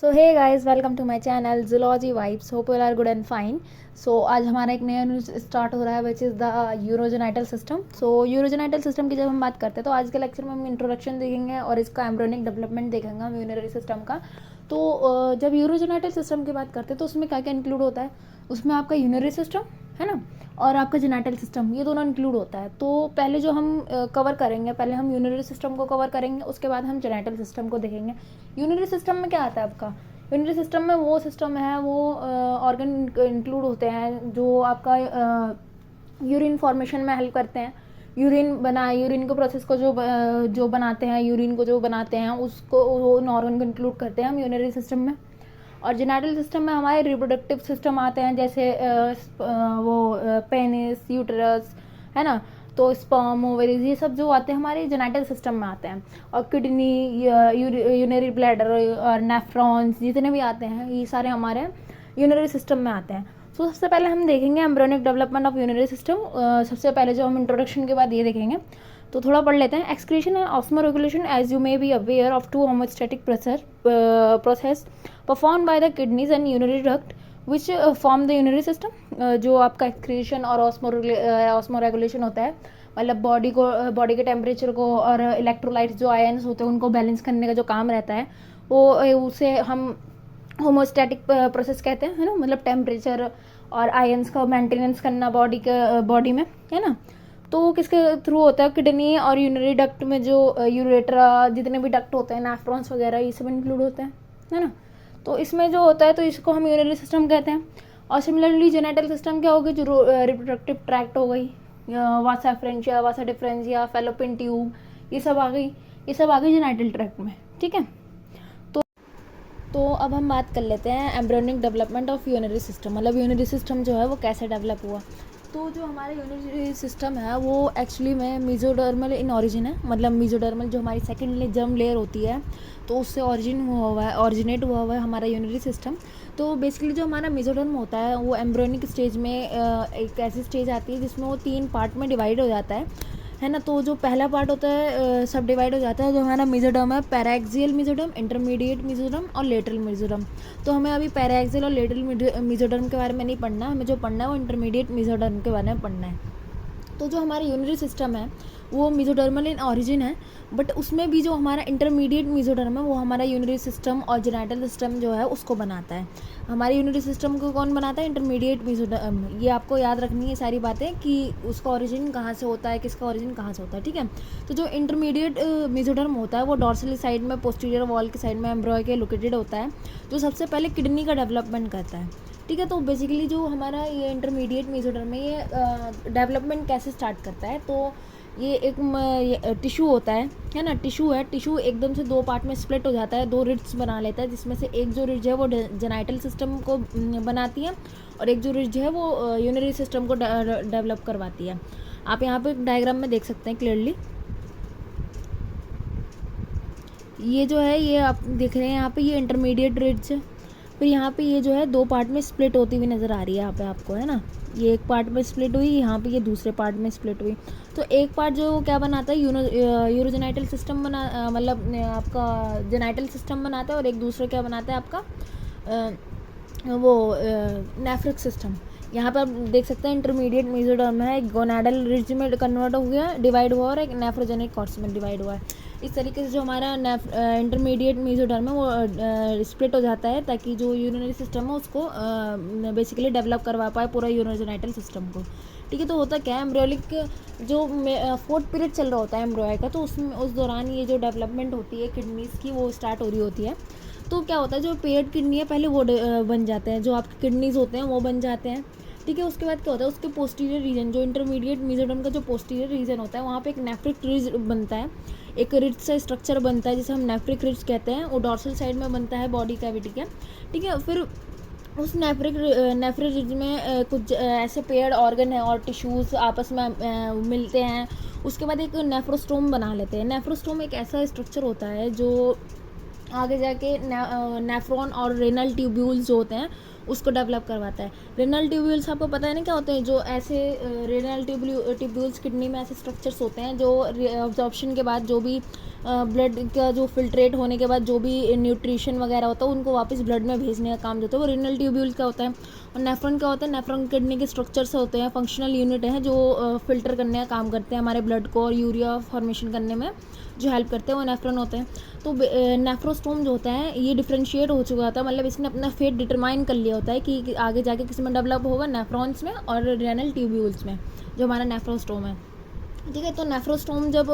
So hey guys, welcome to my channel zoology vibes. Hope you are good and fine. So आज हमारा एक नया news start हो रहा है which is the urogenital system. So urogenital system की जब हम बात करते हैं तो आज के लेक्चर में हम इंट्रोडक्शन देखेंगे और इसका एम्ब्रियोनिक डेवलपमेंट देखेंगे हम यूरिनरी सिस्टम का। तो जब यूरोजेनाइटल सिस्टम की बात करते हैं तो उसमें क्या क्या इंक्लूड होता है, उसमें आपका यूरिनरी सिस्टम है ना, और आपका जेनाइटल सिस्टम, ये दोनों इंक्लूड होता है। तो पहले जो हम कवर करेंगे, पहले हम यूरिनरी सिस्टम को कवर करेंगे, उसके बाद हम जेनाइटल सिस्टम को देखेंगे। यूरिनरी सिस्टम में क्या आता है आपका, यूरिनरी सिस्टम में वो सिस्टम है, वो ऑर्गन इंक्लूड होते हैं जो आपका यूरिन फॉर्मेशन में हेल्प करते हैं। यूरिन के प्रोसेस को जो बनाते हैं, यूरिन को जो बनाते हैं उसको, वो उन ऑर्गन को इंक्लूड करते हैं हम यूरिनरी सिस्टम में। और जेनाइटल सिस्टम में हमारे रिप्रोडक्टिव सिस्टम आते हैं, जैसे वो पेनिस, यूटरस है ना, तो स्पर्म, ओवरीज, ये सब जो आते हैं हमारे जेनाइटल सिस्टम में आते हैं। और किडनी, यूरिनरी ब्लैडर और नेफ्रॉन्स, जितने भी आते हैं ये सारे हमारे यूरिनरी सिस्टम में आते हैं। तो सबसे पहले हम देखेंगे embryonic development of urinary system. सबसे पहले जो हम इंट्रोडक्शन के बाद ये देखेंगे, तो थोड़ा पढ़ लेते हैं। Excretion and osmoregulation, as you may be aware of two homeostatic process perform by the kidneys and urinary duct which form the urinary system. जो आपका एक्सक्रीशन और ऑस्मोरेगुलेशन होता है, मतलब बॉडी के टेम्परेचर को और इलेक्ट्रोलाइट्स जो आयन्स होते हैं उनको बैलेंस करने का जो काम रहता है, वो उसे हम होमोस्टैटिक प्रोसेस कहते हैं, है ना। मतलब टेम्परेचर और आयन्स का मेंटेनेंस करना बॉडी में, है ना। तो किसके थ्रू होता है, किडनी और यूरिनरी डक्ट में जो यूरेट्रा, जितने भी डक्ट होते हैं, नेफ्रॉन्स वगैरह, ये सब इंक्लूड होते हैं, है ना। तो इसमें जो होता है तो इसको हम यूरिनरी सिस्टम कहते हैं। और सिमिलरली जेनेटल सिस्टम क्या होगी, जो रिप्रोडक्टिव ट्रैक्ट हो गई, वासा फ्रेंचिया, वासा डिफरेंशिया, फेलोपियन ट्यूब, ये सब आ गई जेनेटल ट्रैक्ट में, ठीक है। तो अब हम बात कर लेते हैं embryonic development of urinary system, मतलब यूरिनरी सिस्टम जो है वो कैसे डेवलप हुआ। तो जो हमारा यूरिनरी सिस्टम है वो एक्चुअली में मेसोडर्मल इन ऑरिजिन है, मतलब मेसोडर्मल जो हमारी सेकेंड जर्म लेयर होती है तो उससे ऑरिजिनेट हुआ हुआ है हमारा यूरिनरी सिस्टम। तो बेसिकली जो हमारा मेसोडर्म होता है वो एम्ब्रियोनिक स्टेज में एक ऐसी स्टेज आती है जिसमें वो 3 पार्ट में डिवाइड हो जाता है ना। तो जो पहला पार्ट होता है सब डिवाइड हो जाता है, जो हमारा मेसोडर्म है, पैराक्सियल मेसोडर्म, इंटरमीडिएट मेसोडर्म और लेटरल मेसोडर्म। तो हमें अभी पैराक्सियल और लेटरल मेसोडर्म के बारे में नहीं पढ़ना, हमें जो पढ़ना है वो इंटरमीडिएट मेसोडर्म के बारे में पढ़ना है। तो जो हमारा यूरिनरी सिस्टम है वो मेसोडर्मल इन ऑरिजिन है, बट उसमें भी जो हमारा इंटरमीडिएट मेसोडर्म है वो हमारा यूरिनरी सिस्टम और जेनाइटल सिस्टम जो है उसको बनाता है। हमारे यूरिनरी सिस्टम को कौन बनाता है, इंटरमीडिएट मेसोडर्म। ये आपको याद रखनी है सारी बातें कि उसका ओरिजिन कहाँ से होता है, किसका ओरिजिन कहाँ से होता है, ठीक है। तो जो इंटरमीडिएट मेसोडर्म होता है वो डॉर्सल साइड में, पोस्टीरियर वॉल की साइड में एम्ब्रियो के लोकेटेड होता है, जो सबसे पहले किडनी का डेवलपमेंट करता है, ठीक है। तो बेसिकली जो हमारा ये इंटरमीडिएट मेसोडर्म में ये डेवलपमेंट कैसे स्टार्ट करता है, तो ये एक टिश्यू होता है ना, टिश्यू एकदम से 2 पार्ट में स्प्लिट हो जाता है, 2 रिड्स बना लेता है, जिसमें से एक जो रिड्ज है वो जेनाइटल सिस्टम को बनाती है और एक जो रिड्ज है वो यूरिनरी सिस्टम को डेवलप करवाती है। आप यहाँ पे डायग्राम में देख सकते हैं क्लियरली। ये जो है, ये आप देख रहे हैं यहाँ पे, ये इंटरमीडिएट रिड्ज है। फिर यहाँ पे ये जो है 2 पार्ट में स्प्लिट होती हुई नज़र आ रही है यहाँ पे आपको, है ना। ये एक पार्ट में स्प्लिट हुई, यहाँ पे ये दूसरे पार्ट में स्प्लिट हुई। तो एक पार्ट जो क्या बनाता है, यूरोजेनाइटल सिस्टम मतलब आपका जेनाइटल सिस्टम बनाता है, और एक दूसरा क्या बनाता है आपका वो नेफ्रिक सिस्टम। यहाँ पर आप देख सकते हैं इंटरमीडिएट मेसोडर्म है, एक गोनाडल रिज में कन्वर्ट हो गया, डिवाइड हुआ, और एक नेफ्रोजेनिक कॉर्ड्स में डिवाइड हुआ है। इस तरीके से जो हमारा इंटरमीडिएट मेसोडर्म है वो स्प्लिट हो जाता है, ताकि जो यूरिनरी सिस्टम है उसको बेसिकली डेवलप करवा पाए पूरा यूरोजेनाइटल सिस्टम को, ठीक है। तो होता क्या है, एम्ब्रियोलिक जो 4th पीरियड चल रहा होता है एम्ब्रियो का, तो उसमें उस दौरान ये जो डेवलपमेंट होती है किडनीज़ की वो स्टार्ट हो रही होती है। तो क्या होता है, जो पेयर्ड किडनी है पहले वो बन जाते हैं, जो आपके किडनीज़ होते हैं वो बन जाते हैं, ठीक है। उसके बाद क्या होता है, उसके पोस्टीरियर रीजन, जो इंटरमीडिएट मेसोडर्म का जो पोस्टीरियर रीजन होता है वहाँ पे एक नेफ्रिक रिज बनता है, एक रिज सा स्ट्रक्चर बनता है जिसे हम नेफ्रिक रिज कहते हैं। वो डॉर्सल साइड में बनता है बॉडी कैविटी के, ठीक है। फिर उस नेफ्रिक रिज में कुछ ऐसे पेयर्ड ऑर्गन है और टिश्यूज़ आपस में मिलते हैं। उसके बाद एक नेफ्रोस्टोम बना लेते हैं। नेफ्रोस्टोम एक ऐसा स्ट्रक्चर होता है जो आगे जाके नेफ्रॉन और रेनल ट्यूब्यूल्स जो होते हैं उसको डेवलप करवाता है। रेनल ट्यूब्यूल्स आपको पता है ना क्या होते हैं, जो ऐसे रेनल ट्यूब्यूल्स किडनी में ऐसे स्ट्रक्चर्स होते हैं जो ऑब्जॉर्प्शन के बाद जो भी ब्लड का जो फिल्ट्रेट होने के बाद जो भी न्यूट्रिशन वगैरह होता है उनको वापस ब्लड में भेजने का काम जो होता है वो रीनल ट्यूब्यूल्स का होता है। और नेफ्रॉन क्या होता है, नेफ्रॉन किडनी के स्ट्रक्चर से होते हैं, फंक्शनल यूनिट हैं जो फिल्टर करने का काम करते हैं हमारे ब्लड को और यूरिया फॉर्मेशन करने में जो हेल्प करते हैं वो नेफ्रॉन होते हैं। तो नेफ्रोस्टोम जो होता है ये डिफ्रेंशिएट हो चुका होता है, मतलब इसने अपना फेट डिटरमाइन कर लिया होता है कि आगे जाके किस में डेवलप होगा, नेफ्रॉन्स में और रेनल ट्यूब्यूल्स में, जो हमारा नेफ्रोस्टोम है। ठीक है, तो नेफ्रोस्टोम जब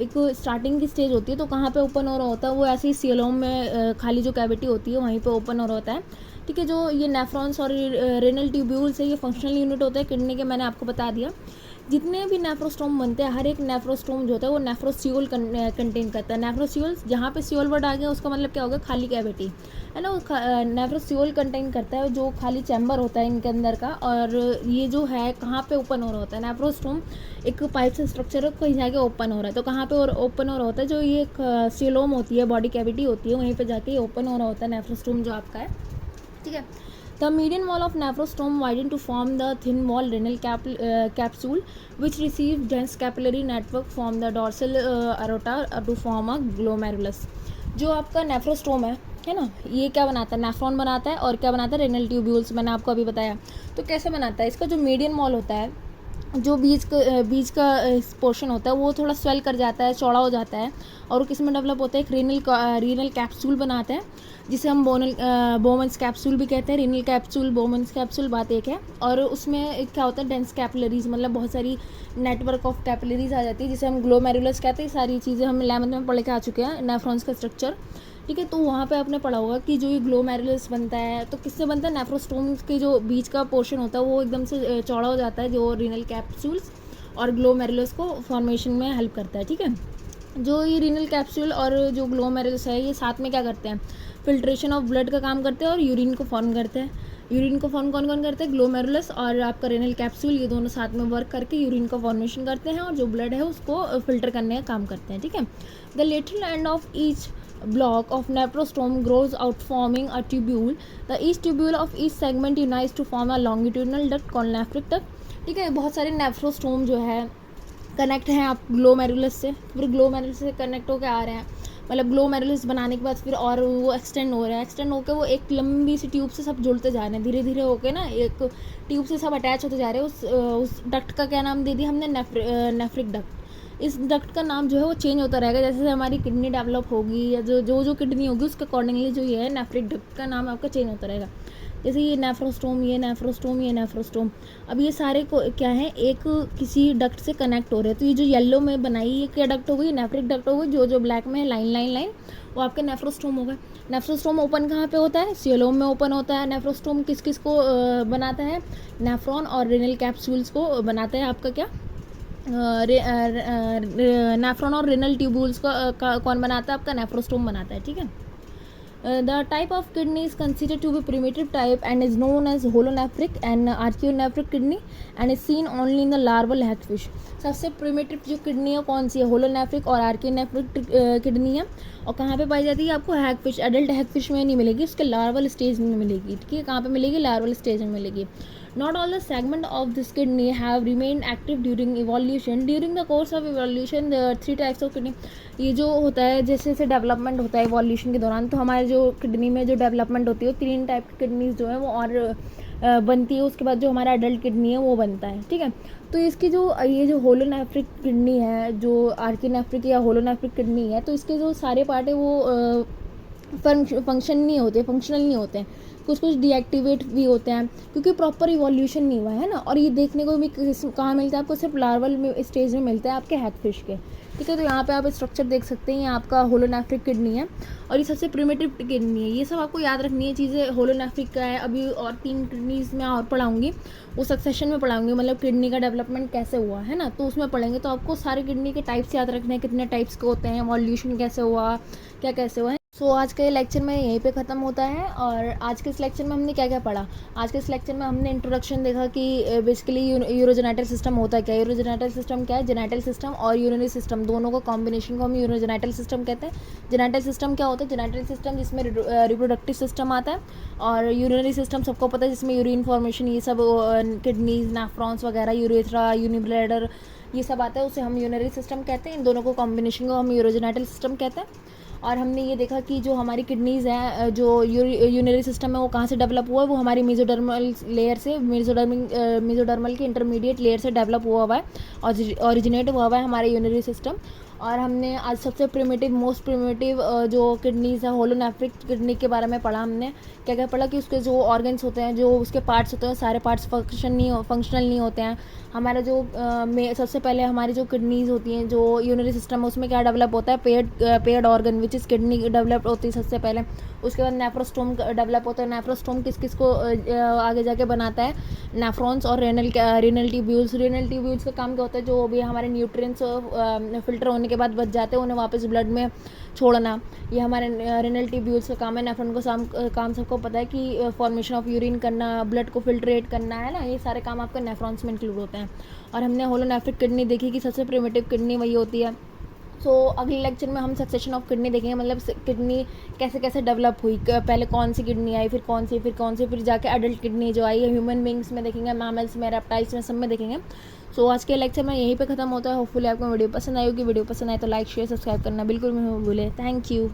एक स्टार्टिंग की स्टेज होती है तो कहाँ पे ओपन हो रहा होता है, वो ऐसे ही सीलोम में खाली जो कैविटी होती है वहीं पे ओपन हो रहा होता है। ठीक है, जो ये नेफ्रॉन्स और रेनल ट्यूब्यूल्स है ये फंक्शनल यूनिट होता है किडनी के, मैंने आपको बता दिया। जितने भी नेफ्रोस्टोम बनते हैं हर एक नेफ्रोस्टोम जो होता है वो नेफ्रोस्यूल कंटेन करता है। नेफ्रोस्यूल, जहाँ पे स्यूल वर्ड आ गया उसका मतलब क्या होगा, खाली कैविटी है ना। नेफ्रोस्यूल कंटेन करता है जो खाली चैम्बर होता है इनके अंदर का। और ये जो है कहाँ पे ओपन हो रहा होता है, नेफ्रोस्टोम एक पाइप से स्ट्रक्चर है, कहीं जाके ओपन हो रहा है। तो कहाँ पे ओपन हो रहा होता है, जो ये सीलोम होती है, बॉडी कैविटी होती है, वहीं पर जाके ओपन हो रहा होता है नेफ्रोस्टोम जो आपका है। ठीक है, the median wall of nephrostome widen to form the thin wall renal capsule which receives dense capillary network from the dorsal aorta to form a glomerulus। जो आपका नेफ्रोस्टोम है ना, ये क्या बनाता है, नेफ्रॉन बनाता है और क्या बनाता है, रेनल ट्यूब्यूल्स, मैंने आपको अभी बताया। तो कैसे बनाता है, इसका जो मीडियन वॉल होता है, जो बीच का पोर्शन होता है वो थोड़ा स्वेल कर जाता है, चौड़ा हो जाता है और वो किस में डेवलप होता है, एक रीनल कैप्सूल बनाता है जिसे हम बोमन्स कैप्सूल भी कहते हैं। रीनल कैप्सूल, बोमन्स कैप्सूल, बात एक है। और उसमें क्या होता है, डेंस कैपिलरीज, मतलब बहुत सारी नेटवर्क ऑफ कैपिलरीज आ जाती है जिसे हम ग्लोमेरुलस कहते हैं। सारी चीज़ें हम 11th में पढ़ के आ चुके हैं, नेफ्रॉन्स का स्ट्रक्चर। ठीक है, तो वहाँ पे आपने पढ़ा होगा कि जो ये ग्लोमेरुलस बनता है तो किससे बनता है, नेफ्रोस्टोम के जो बीच का पोर्शन होता है वो एकदम से चौड़ा हो जाता है, जो रीनल कैप्सूल्स और ग्लोमेरुलस को फॉर्मेशन में हेल्प करता है। ठीक है, जो ये रीनल कैप्सूल और जो ग्लोमेरुलस है ये साथ में क्या करते हैं, फिल्ट्रेशन ऑफ ब्लड का काम करते हैं और यूरिन को फॉर्म करते हैं। यूरिन को फॉर्म कौन कौन करते हैं, ग्लोमेरुलस और आपका रेनल कैप्सूल, ये दोनों साथ में वर्क करके यूरिन को फॉर्मेशन करते हैं और जो ब्लड है उसको फिल्टर करने का काम करते हैं। ठीक है, the lateral end of each block of nephrostrome grows out forming a tubule. The each tubule of each segment unites to form a longitudinal duct called nephric duct। ठीक है, बहुत सारे नेफ्रोस्टोम जो है कनेक्ट हैं आप ग्लोमेरुलस से, फिर ग्लोमेरुलस से कनेक्ट होकर आ रहे हैं, मतलब ग्लोमेरुलस बनाने के बाद फिर और वो एक्सटेंड हो रहा है, एक्सटेंड होकर वो एक लंबी सी ट्यूब से सब जुड़ते जा रहे हैं, धीरे धीरे होके ना एक ट्यूब से सब अटैच होते जा रहे हैं। उस डक्ट का क्या नाम दे दिया हमने, नेफ्रिक डक्ट। इस डक्ट का नाम जो है वो चेंज होता रहेगा जैसे हमारी किडनी डेवलप होगी या जो किडनी होगी उसके अकॉर्डिंगली जो ये है नेफ्रिक डक्ट का नाम आपका चेंज होता रहेगा। जैसे ये नेफ्रोस्टोम, ये नेफ्रोस्टोम, ये नेफ्रोस्टोम, अब ये सारे को क्या है, एक किसी डक्ट से कनेक्ट हो रहे हैं। तो ये जो येलो में बनाई ये क्या डक्ट हो गई, नेफ्रिक डक्ट हो गई। जो ब्लैक में है लाइन लाइन लाइन वो आपका नेफ्रोस्टोम होगा। नेफ्रोस्टोम ओपन कहाँ पे होता है, सीलोम में ओपन होता है। नेफ्रोस्टोम किस किस को बनाता है, नेफ्रॉन और रेनल कैप्सूल्स को बनाता है आपका क्या, नेफ्रॉन और रेनल ट्यूब्यूल्स का कौन बनाता है, आपका नेफ्रोस्टोम बनाता है। ठीक है, the type of kidney is considered to be primitive type and is known as holonephric and archaeonephric kidney and is seen only in the larval hagfish। सबसे प्रिमिटिव जो किडनी है कौन सी है, होलोनेफ्रिक और आर्कियोनेफ्रिक किडनी है। और कहाँ पे पाई जाती है, आपको हैगफिश, एडल्ट हैगफिश में नहीं मिलेगी, उसके लार्वल स्टेज में मिलेगी। ठीक है, कहाँ पे मिलेगी, लार्वल स्टेज में मिलेगी। Not all the segment of this kidney have remained active during evolution. During the course of evolution, there are 3 types of kidney। ये जो होता है जैसे जैसे डेवलपमेंट होता है इवोल्यूशन के दौरान, तो हमारे जो किडनी में जो डेवलपमेंट होती है 3 टाइप की किडनीज जो है वो और बनती है। उसके बाद जो हमारा अडल्ट किडनी है वो बनता है। ठीक है, तो इसकी जो ये जो होलोनेफ्रिक किडनी है, जो आर्कियोनेफ्रिक या होलोनेफ्रिक किडनी है, तो इसके जो सारे पार्ट है वो फंक्शनल नहीं होते हैं, कुछ डीएक्टिवेट भी होते हैं क्योंकि प्रॉपर इवोल्यूशन नहीं हुआ है ना। और ये देखने को भी कहाँ मिलता है, आपको सिर्फ लार्वल में स्टेज में मिलता है आपके हैगफिश के। ठीक है, तो यहाँ पे आप स्ट्रक्चर देख सकते हैं, ये आपका होलोनेफ्रिक किडनी है और ये सबसे प्रिमिटिव किडनी है। ये सब आपको याद रखनी है चीज़ें। होलोनेफ्रिक का है, अभी और 3 किडनीज में और पढ़ाऊँगी, वो सक्सेशन में पढ़ाऊँगी, मतलब किडनी का डेवलपमेंट कैसे हुआ है ना, तो उसमें पढ़ेंगे। तो आपको सारे किडनी के टाइप्स याद रखने हैं, कितने टाइप्स के होते हैं, इवोल्यूशन कैसे हुआ, क्या कैसे हुआ है। सो आज का ये लेक्चर में यहीं पे ख़त्म होता है। और आज के इस लेक्चर में हमने क्या क्या पढ़ा, आज के इस लेक्चर में हमने इंट्रोडक्शन देखा कि बेसिकली यूरोजेनेटल सिस्टम होता है क्या। यूरोजेनेटल सिस्टम क्या है, जेनेटल सिस्टम और यूरिनरी सिस्टम दोनों को कॉम्बिनेशन को हम यूरोजेनेटल सिस्टम कहते हैं। जेनेटल सिस्टम क्या होता है, जेनेटल सिस्टम जिसमें रिप्रोडक्टिव सिस्टम आता है, और यूरिनरी सिस्टम सबको पता है जिसमें यूरिन फॉर्मेशन, ये सब किडनीज, नेफ्रॉन्स वगैरह, यूरेथ्रा, यूनिब्लैडर, ये सब आता है उसे हम यूरिनरी सिस्टम कहते हैं। इन दोनों को कॉम्बिनेशन को हम यूरोजेनाइटल सिस्टम कहते हैं। और हमने ये देखा कि जो हमारी किडनीज़ हैं, जो यूरिनरी सिस्टम है वो कहाँ से डेवलप हुआ है, वो हमारी मेसोडर्मल लेयर से, मेसोडर्मल के इंटरमीडिएट लेयर से डेवलप हुआ है, ओरिजिनेट हुआ है हमारे यूरिनरी सिस्टम। और हमने आज सबसे प्रिमिटिव, मोस्ट प्रिमिटिव जो किडनीज़ है, होलोनेफ्रिक किडनी के बारे में पढ़ा हमने। क्या क्या पढ़ा कि उसके जो ऑर्गन्स होते हैं, जो उसके पार्ट्स होते हैं, सारे पार्ट्स फंक्शनल नहीं होते हैं। हमारा जो सबसे पहले हमारी जो किडनीज़ होती हैं, जो यूरिनरी सिस्टम है, उसमें क्या डेवलप होता है, paired organ which is kidney develop होती है सबसे पहले। उसके बाद नेफ्रोस्टोम डेवलप होता है। नेफ्रोस्टोम किस किस को आगे जाके बनाता है, नेफ्रॉन्स और रेनल ट्यूब्यूल्स। रेनल ट्यूब्यूल्स का काम क्या होता है, जो भी हमारे न्यूट्रिएंट्स फिल्टर होने के बाद बच जाते हैं उन्हें वापस ब्लड में छोड़ना, ये हमारे रेनल ट्यूब्यूल्स का काम है। नेफ्रॉन का काम सबको पता है कि फॉर्मेशन ऑफ यूरिन करना, ब्लड को फिल्ट्रेट करना, है ना, ये सारे काम आपके नेफ्रॉन्स में इंक्लूड होते हैं। और हमने होलोनेफ्रिक किडनी देखी कि सबसे प्रिमिटिव किडनी वही होती है। सो अगले लेक्चर में हम सक्सेशन ऑफ किडनी देखेंगे, मतलब किडनी कैसे कैसे डेवलप हुई, पहले कौन सी किडनी आई, फिर कौन सी, फिर जाके एडल्ट किडनी जो आई है, ह्यूमन बींग्स में देखेंगे, मैमल्स में, रेप्टाइल्स में, सब में देखेंगे। सो आज के लेक्चर में यहीं पे ख़त्म होता है। होपफुली आपको वीडियो पसंद आई होगी। वीडियो पसंद आए तो लाइक शेयर सब्सक्राइब करना बिल्कुल मत भूलें। Thank you.